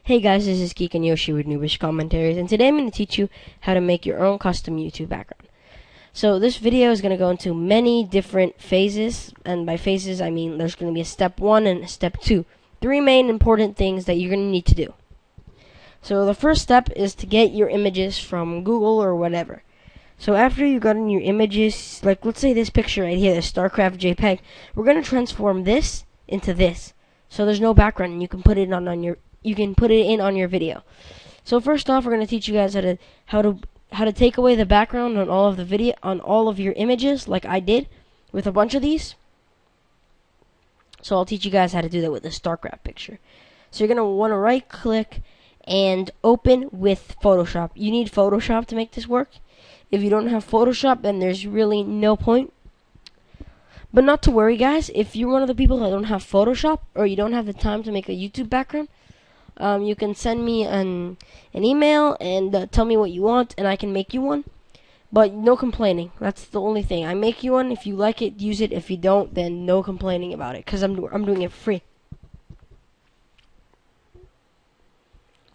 Hey guys, this is Geek and Yoshi with Noobish Commentaries, and today I'm going to teach you how to make your own custom YouTube background. So this video is going to go into many different phases, and by phases I mean there's going to be a step 1 and a step 2. 3 main important things that you're going to need to do. So the first step is to get your images from Google or whatever. So after you've gotten your images, like let's say this picture right here, the StarCraft JPEG, we're going to transform this into this. So there's no background, and you can put it on your video. So first off, we're going to teach you guys how to take away the background on all of your images, like I did with a bunch of these. So I'll teach you guys how to do that with the StarCraft picture. So you're going to want to right click and open with Photoshop. You need Photoshop to make this work. If you don't have Photoshop, then there's really no point. But not to worry, guys. If you're one of the people that don't have Photoshop, or you don't have the time to make a YouTube background, you can send me an email and tell me what you want, and I can make you one. But no complaining. That's the only thing. I make you one. If you like it, use it. If you don't, then no complaining about it, because I'm doing it free.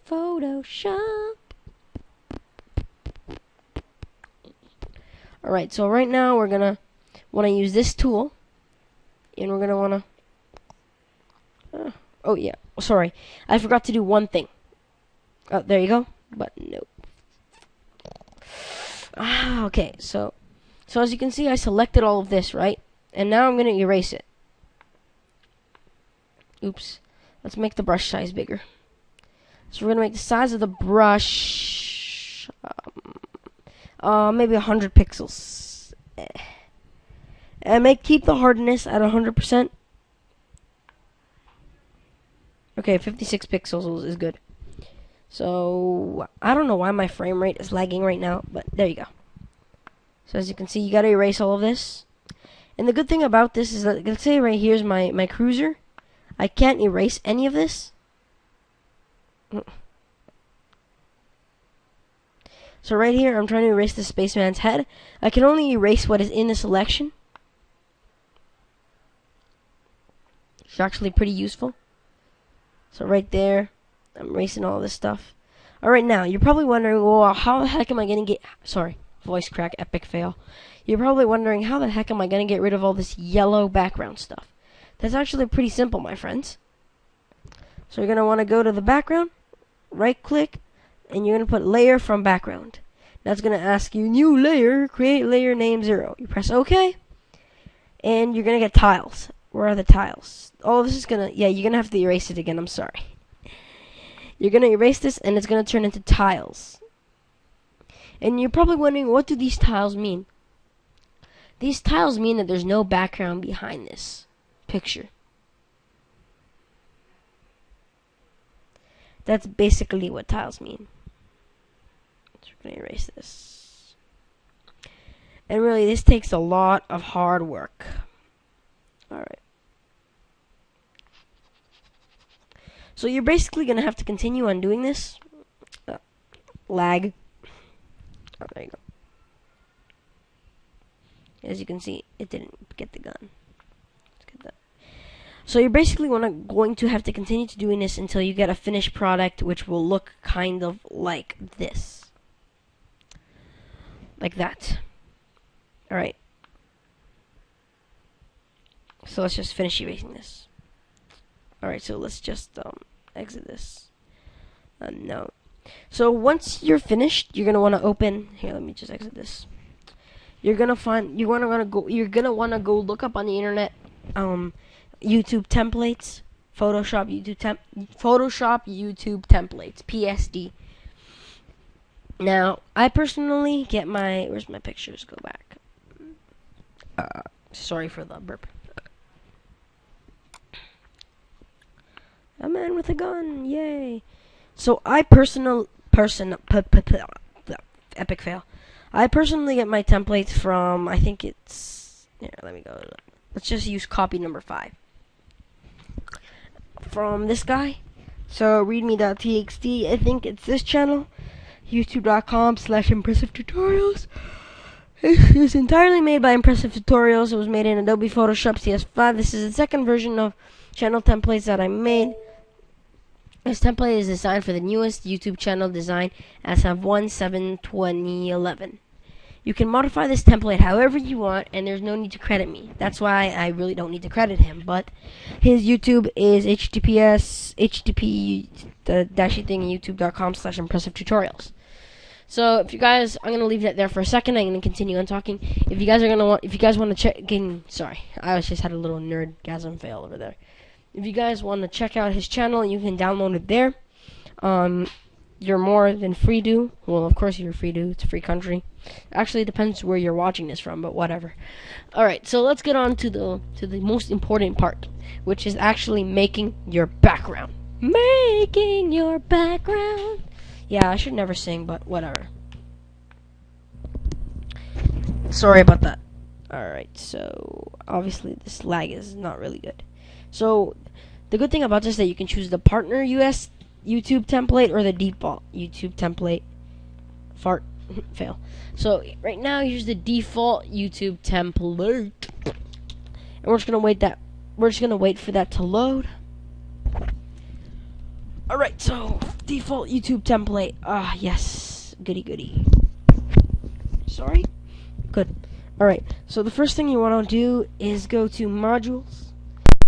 Photoshop. Alright, so right now we're gonna want to use this tool, and we're gonna want to oh yeah, sorry, I forgot to do one thing. Oh, there you go. But nope. Okay, so as you can see, I selected all of this, right? And now I'm gonna erase it. Oops. Let's make the brush size bigger. So we're gonna make the size of the brush maybe 100 pixels. And keep the hardness at 100%. Okay, 56 pixels is good. So I don't know why my frame rate is lagging right now, but there you go. So as you can see, you gotta erase all of this. And the good thing about this is that, let's say right here's my cruiser. I can't erase any of this. So right here, I'm trying to erase the spaceman's head. I can only erase what is in the selection. It's actually pretty useful. So right there, I'm erasing all this stuff. Alright, now, you're probably wondering, well, how the heck am I going to get... Sorry, voice crack, epic fail. You're probably wondering, how the heck am I going to get rid of all this yellow background stuff? That's actually pretty simple, my friends. So you're going to want to go to the background, right-click, and you're going to put layer from background. That's going to ask you, new layer, create layer name 0. You press OK, and you're going to get tiles. Where are the tiles? Oh, this is going to, yeah, you're going to have to erase it again. I'm sorry. You're going to erase this, and it's going to turn into tiles. And you're probably wondering, what do these tiles mean? These tiles mean that there's no background behind this picture. That's basically what tiles mean. So we're going to erase this. And really, this takes a lot of hard work. Alright. So you're basically going to have to continue on doing this. Lag. Oh, there you go. As you can see, it didn't get the gun. Let's get that. So you're basically going to have to continue to doing this until you get a finished product, which will look kind of like this. Like that. Alright. So let's just finish erasing this. Alright, so let's just exit this. No. So once you're finished, you're gonna want to open. Here, let me just exit this. You're gonna want to go look up on the internet YouTube templates, Photoshop YouTube templates, PSD. Now, I personally get my, where's my pictures? Go back. Sorry for the burp. A man with a gun, yay! So I epic fail. I personally get my templates from, I think it's, here, let me go. Let's just use copy number 5. From this guy. So readme.txt, I think it's this channel. youtube.com/impressive-tutorials. It was entirely made by Impressive Tutorials. It was made in Adobe Photoshop Cs5. This is the second version of channel templates that I made. This template is designed for the newest YouTube channel design as of 1/7/2011. You can modify this template however you want, and there's no need to credit me. That's why I really don't need to credit him. But his YouTube is http youtube.com/impressive tutorials. So if you guys, I'm gonna leave that there for a second. I'm gonna continue on talking. If you guys want to check, sorry, I just had a little nerdgasm fail over there. If you guys want to check out his channel, you can download it there. You're more than free to. Well, of course you're free to. It's a free country. Actually, it depends where you're watching this from, but whatever. All right, so let's get on to the most important part, which is actually making your background. Making your background. Yeah, I should never sing, but whatever. Sorry about that. All right, so obviously this lag is not really good. So the good thing about this is that you can choose the partner US YouTube template or the default YouTube template. Fail. So right now here's the default YouTube template, and we're just gonna wait for that to load. All right, so default YouTube template. Yes, goody. Sorry, good. All right, so the first thing you want to do is go to modules.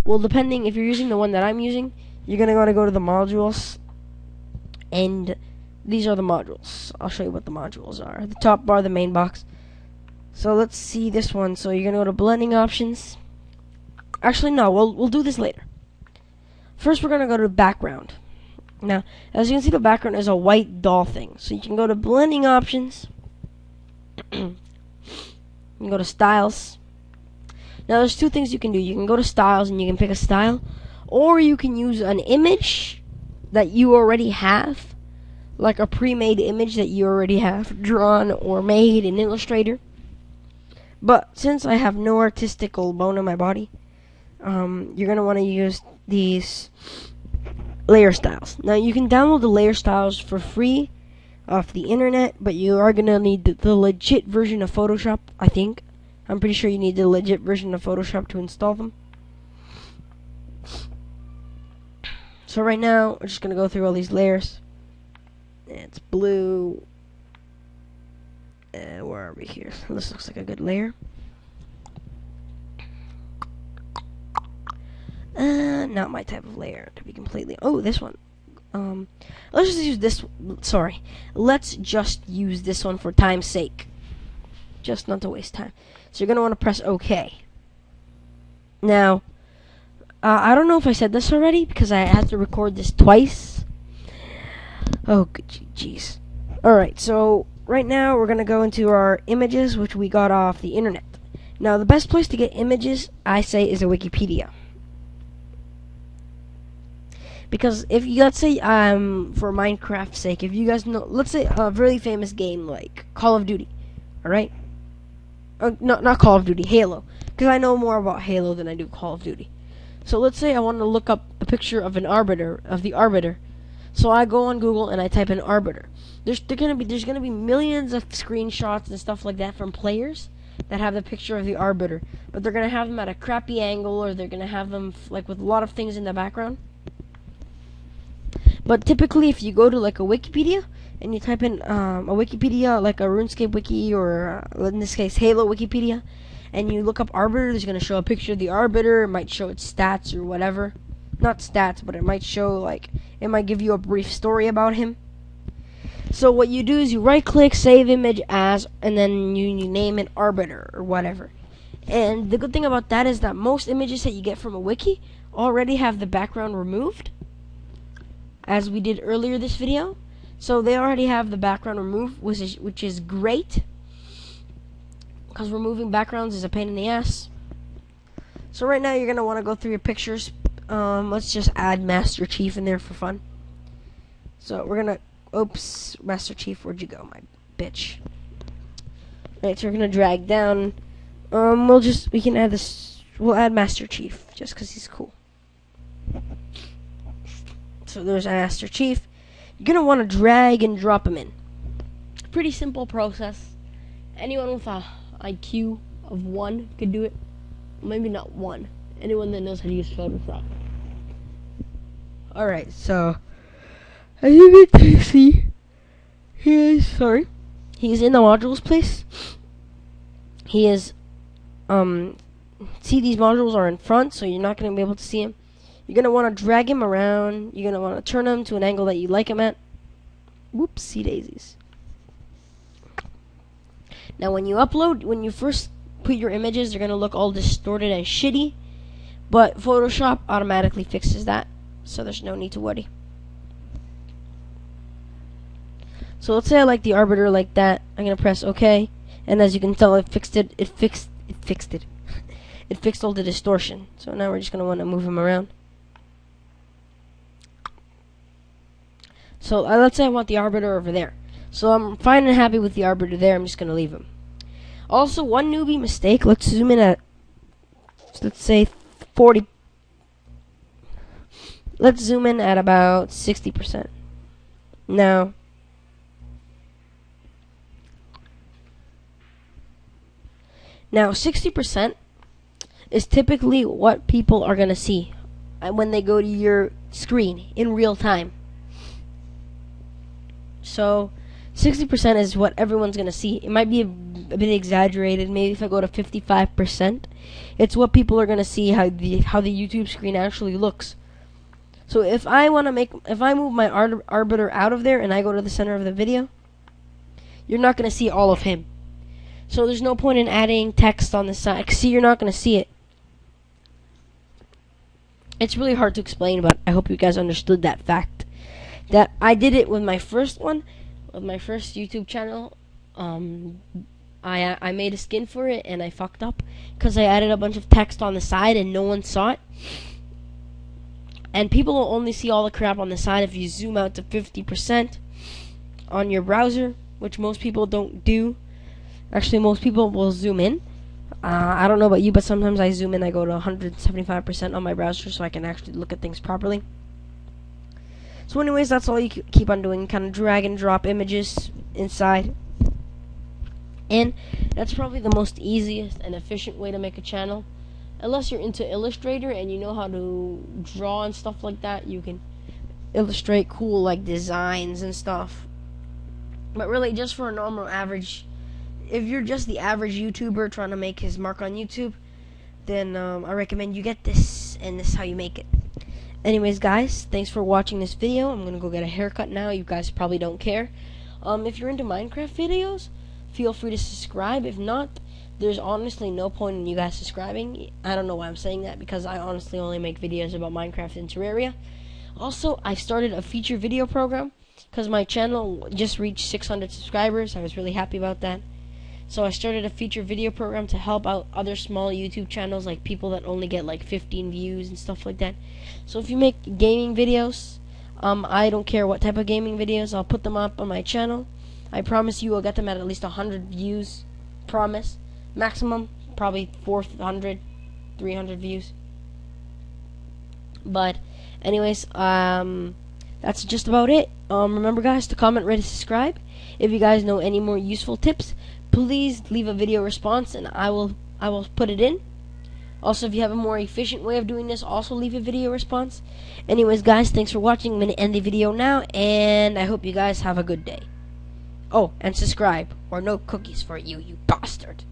Well, depending if you're using the one that I'm using, you're gonna want to go to the modules, and these are the modules. I'll show you what the modules are. The top bar, the main box. So let's see this one. So you're gonna go to blending options. Actually, no, we'll do this later. First, we're gonna go to background. Now, as you can see, the background is a white doll thing. So you can go to blending options. You can go to styles. Now, there's two things you can do. You can go to styles and you can pick a style, or you can use an image that you already have, like a pre-made image that you already have drawn or made in Illustrator. But since I have no artistical bone in my body, you're going to want to use these layer styles. Now, you can download the layer styles for free off the internet, but you are going to need the legit version of Photoshop, I think. I'm pretty sure you need the legit version of Photoshop to install them. So right now, we're just going to go through all these layers. It's blue. Where are we here? This looks like a good layer. Not my type of layer, to be completely... Oh, this one. Let's just use this... Sorry. Let's just use this one for time's sake. Just not to waste time. So you're going to want to press OK. Now, I don't know if I said this already, because I had to record this twice. Oh, jeez. Alright, so right now we're going to go into our images, which we got off the internet. Now, the best place to get images, I say, is a Wikipedia. Because if you, let's say, for Minecraft's sake, if you guys know, let's say a really famous game like Call of Duty, alright? No, not Call of Duty, Halo. Because I know more about Halo than I do Call of Duty. So let's say I want to look up a picture of the Arbiter. So I go on Google and I type in Arbiter. There's gonna be millions of screenshots and stuff like that from players that have the picture of the Arbiter, but they're gonna have them at a crappy angle, or they're gonna have them like with a lot of things in the background. But typically, if you go to like a Wikipedia and you type in a Wikipedia, like a RuneScape wiki, or in this case Halo Wikipedia, and you look up Arbiter, there's gonna show a picture of the Arbiter. It might show its stats or whatever. Not stats, but it might show, like, it might give you a brief story about him. So what you do is you right click, save image as, and then you name it Arbiter or whatever. And the good thing about that is that most images that you get from a wiki already have the background removed, as we did earlier this video. So they already have the background removed, which is great, because removing backgrounds is a pain in the ass. So right now you're going to want to go through your pictures. Let's just add Master Chief in there for fun. So we're gonna, oops, Master Chief, where'd you go, my bitch? Right, so we're gonna drag down. We can add this. We'll add Master Chief just because he's cool. So there's Master Chief. You're gonna want to drag and drop him in. Pretty simple process. Anyone with a IQ of 1 could do it. Maybe not 1. Anyone that knows how to use Photoshop. Alright, so as you can see, he is in the modules place. He is see, these modules are in front, so you're not going to be able to see him. You're going to want to drag him around. You're going to want to turn him to an angle that you like him at. Whoopsie daisies. Now when you first put your images, they're going to look all distorted and shitty, but Photoshop automatically fixes that, so there's no need to worry. So let's say I like the arbiter like that. I'm going to press OK, and as you can tell, it fixed it. It fixed it. It fixed all the distortion. So now we're just going to want to move him around. So let's say I want the arbiter over there. So I'm fine and happy with the arbiter there. I'm just going to leave him. Also, one newbie mistake. Let's zoom in at, let's say 40. Let's zoom in at about 60%. Now, Now, 60% is typically what people are going to see when they go to your screen in real time. So, 60% is what everyone's going to see. It might be a bit exaggerated. Maybe if I go to 55%, it's what people are going to see how the YouTube screen actually looks. So if I move my arbiter out of there and I go to the center of the video, you're not going to see all of him. So there's no point in adding text on the side. See, you're not going to see it. It's really hard to explain, but I hope you guys understood that fact. That I did it with my first one, with my first YouTube channel. I made a skin for it and I fucked up because I added a bunch of text on the side and no one saw it. And people will only see all the crap on the side if you zoom out to 50% on your browser, which most people don't do. Actually, most people will zoom in. I don't know about you, but sometimes I zoom in. I go to 175% on my browser so I can actually look at things properly. So anyways, that's all you keep on doing. Kind of drag and drop images inside. And that's probably the most easiest and efficient way to make a channel. Unless you're into Illustrator and you know how to draw and stuff like that, you can illustrate cool like designs and stuff. But really, just for a normal average, if you're just the average YouTuber trying to make his mark on YouTube, then I recommend you get this, and this is how you make it. Anyways, guys, thanks for watching this video. I'm gonna go get a haircut now. You guys probably don't care. If you're into Minecraft videos, feel free to subscribe. If not, there's honestly no point in you guys subscribing. I don't know why I'm saying that, because I honestly only make videos about Minecraft and Terraria. Also, I started a feature video program because my channel just reached 600 subscribers. I was really happy about that. So I started a feature video program to help out other small YouTube channels, like people that only get like 15 views and stuff like that. So if you make gaming videos, I don't care what type of gaming videos, I'll put them up on my channel. I promise you I'll get them at least 100 views. Promise. Maximum, probably 400, 300 views. But anyways, that's just about it. Remember, guys, to comment, rate, and subscribe. If you guys know any more useful tips, please leave a video response and I will put it in. Also, if you have a more efficient way of doing this, also leave a video response. Anyways, guys, thanks for watching. I'm going to end the video now, and I hope you guys have a good day. Oh, and subscribe, or no cookies for you, you bastard.